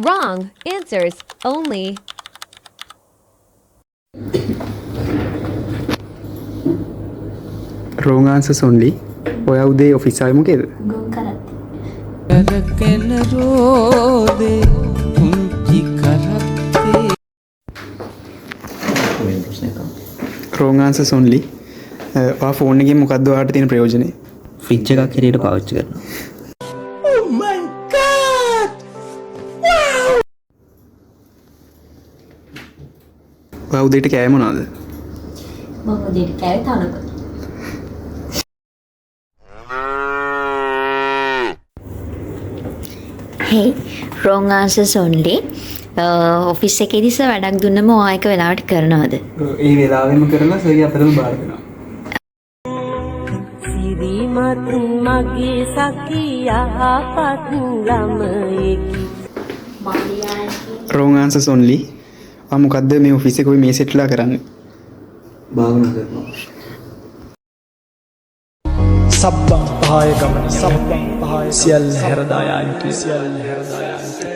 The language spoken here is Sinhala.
Wrong answers only. Wrong answers only. ඔය උදේ ඔෆිස් ආවේ මොකේද? ගොන් කරත්. කරකෙන රෝදේ පුංචි කරත්තේ. වෙන ප්‍රශ්නයක්. Wrong answers only. ඔයා ෆෝන් එකෙන් මොකද්ද ඔයාලට තියෙන ප්‍රයෝජනේ? ෆ්‍රිජ් එකක් හැටියට පාවිච්චි කරනවා. ඔයා උදේට කෑවේ මොනවද? මම උදේට කෑවේ තනකොළ. Hey, wrong answers only. Office එකේදී සර් වැඩක් දුන්නම ඔයා එක වෙලාවට කරනවද? ඒ වෙලාවෙම කරලා සර්ගේ අතටම බාර දෙනවා. සිරිමත් මගේ සකියා පත් ළමයෙකි. Wrong answers only. ආ මොකද්ද මේ ඔෆිස් එකේ මේ සෙට්ලා කරන්නේ? භාවනා කරනවා. සබ්බම් පහය ගමන සබ්බම් පහය සියල්ල හැරදායන්තු සියල්ල හැරදායන්තු